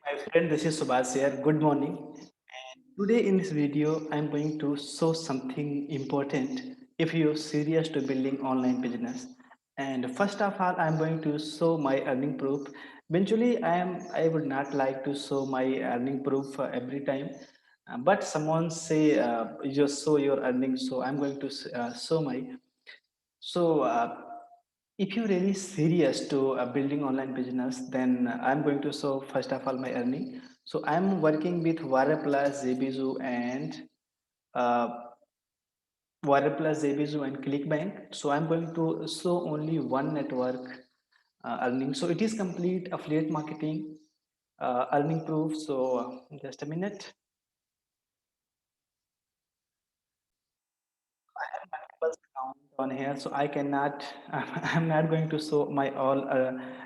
My friend, this is Subhas here. Good morning. And today in this video, I'm going to show something important if you're serious to building online business. And first of all, I'm going to show my earning proof. Eventually, I would not like to show my earning proof every time, but someone say you just show your earnings, so I'm going to show my. So, if you're really serious to building online business, then I'm going to show first of all my earning. So I'm working with Plus, JBZoo, and uh, Plus, JBZoo, and Clickbank. So I'm going to show only one network earning. So it is complete affiliate marketing earning proof. So just a minute. Multiple account on here, so I cannot. I'm not going to show my all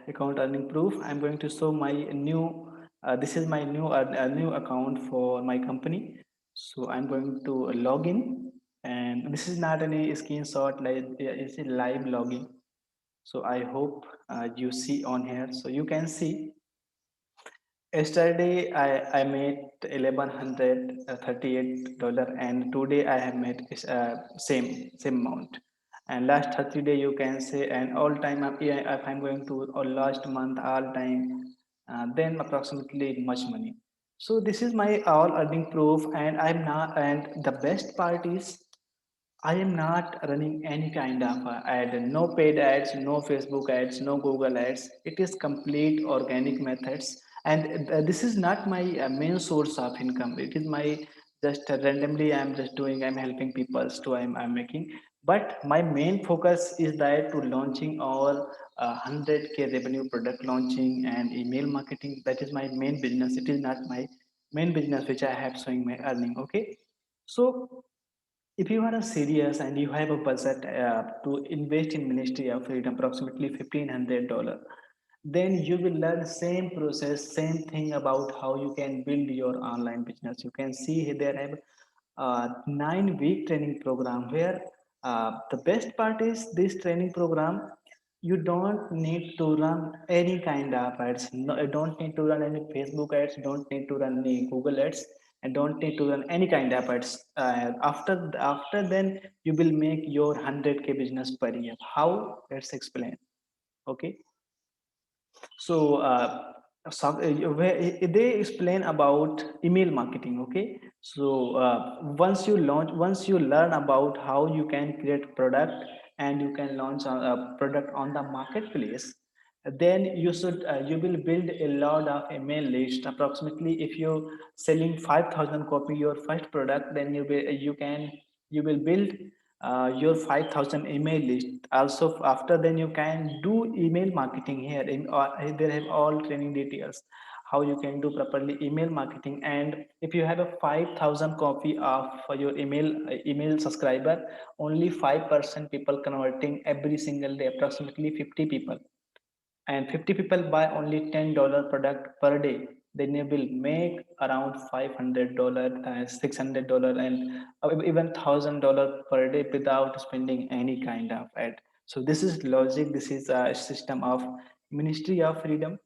account earning proof. I'm going to show my new. This is my new account for my company. So I'm going to log in, and this is not any screenshot. Like it's a live login. So I hope you see on here. So you can see yesterday I made $1,138, and today I have made same amount. And last 30 day you can say, and all time if I'm going to or last month all time, then approximately much money. So this is my all earning proof, and I'm not. And the best part is I am not running any kind of ad, no paid ads, no Facebook ads, no Google ads. It is complete organic methods, and this is not my main source of income. It is my just randomly I'm just doing. I'm helping people, so I'm making. But my main focus is that to launching our 100K revenue product launching and email marketing. That is my main business. It is not my main business which I have showing my earning. Okay, so if you are a serious and you have a budget to invest in Ministry of Freedom, approximately $1,500, then you will learn same process, same thing about how you can build your online business. You can see here there have 9-week training program where the best part is this training program. You don't need to run any kind of ads. No, you don't need to run any Facebook ads. Don't need to run any Google ads, and don't need to run any kind of ads. After then you will make your 100K business per year. How? Let's explain. Okay, so they explain about email marketing. Okay, so once you learn about how you can create product and you can launch a product on the marketplace, then you will build a lot of email list. Approximately if you selling 5,000 copy your first product, then you will build your 5,000 email list. Also after then you can do email marketing here there have all training details how you can do properly email marketing. And if you have a 5,000 copy of your email subscriber, only 5% people converting every single day, approximately 50 people, and 50 people buy only $10 product per day, then you will make around $500, $600, and even $1,000 per day without spending any kind of ad. So this is logic. This is a system of Ministry of Freedom.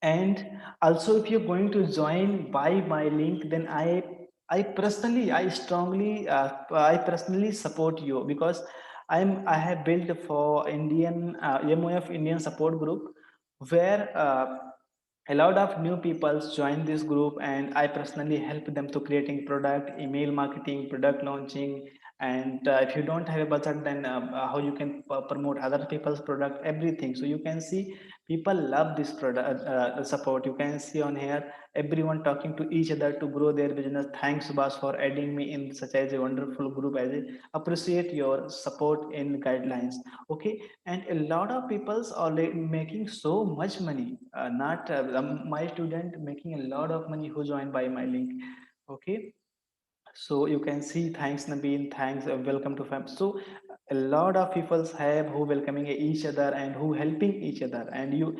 And also if you're going to join by my link, then I personally support you, because I have built for Indian MOF Indian support group, where a lot of new people join this group, and I personally help them to creating product, email marketing, product launching. And if you don't have a budget, then how you can promote other people's product, everything. So you can see people love this product support. You can see on here everyone talking to each other to grow their business. Thanks Subhas for adding me in such as a wonderful group. As I appreciate your support in guidelines. Okay, and a lot of people's are making so much money, not my student making a lot of money who joined by my link. Okay, so you can see, thanks Nabeen, thanks, welcome to fam. So a lot of people have who welcoming each other and who helping each other. And you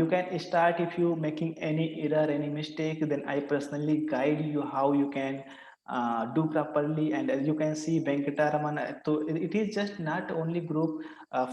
can start. If you making any error, any mistake, then I personally guide you how you can do properly. And as you can see Venkataraman, so it is just not only group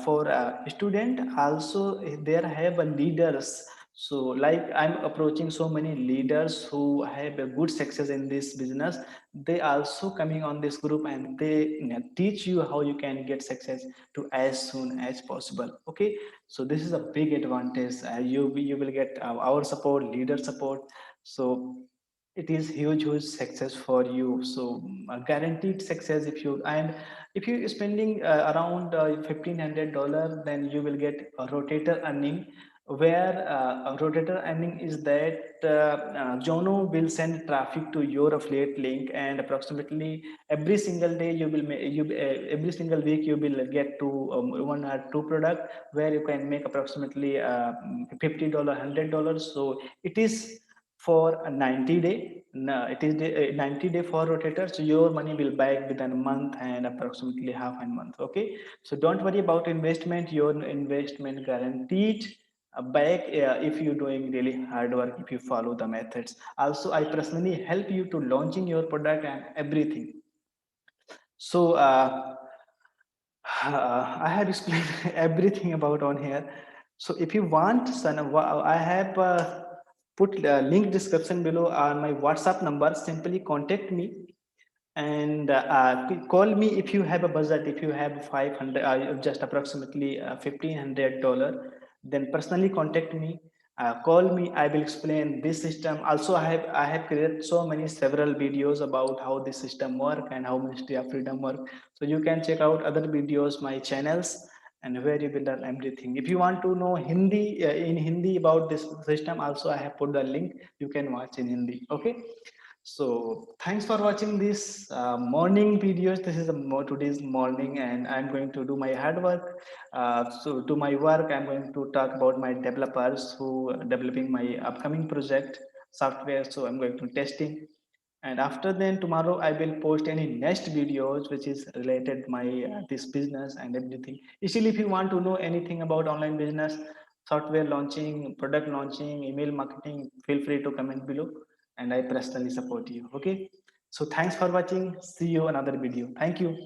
for student, also there have a leaders. So like I'm approaching so many leaders who have a good success in this business. They also coming on this group and they, teach you how you can get success to as soon as possible. Okay, so this is a big advantage. You will get our support, leader support. So it is huge success for you. So guaranteed success. If you, and if you spending around $1,500, then you will get a rotator earning, where a rotator earning is that Jono will send traffic to your affiliate link, and approximately every single day you will make, every single week you will get to one or two product, where you can make approximately $50, $100. So it is for a 90 day. No, it is 90 day for rotator. So your money will back within a month and approximately half a month. Okay, so don't worry about investment. Your investment guaranteed back if you're doing really hard work, if you follow the methods. Also, I personally help you to launching your product and everything. So I have explained everything about on here. So if you want, son, I have put link description below on my WhatsApp number. Simply contact me and call me if you have a budget. If you have 500, just approximately $1,500, then personally contact me. Call me, I will explain this system. Also, I have created so many several videos about how this system work and how Ministry of Freedom work. So you can check out other videos, my channels, and where you will learn everything. If you want to know Hindi, in Hindi about this system, also I have put the link. You can watch in Hindi. Okay, so thanks for watching this morning videos. This is a today's morning, and I'm going to do my hard work. So to my work, I'm going to talk about my developers who are developing my upcoming project software. So I'm going to testing, and after then tomorrow I will post any next videos which is related my this business and everything. Still, if you want to know anything about online business, software launching, product launching, email marketing, feel free to comment below, and I personally support you. Okay, so thanks for watching. See you another video. Thank you.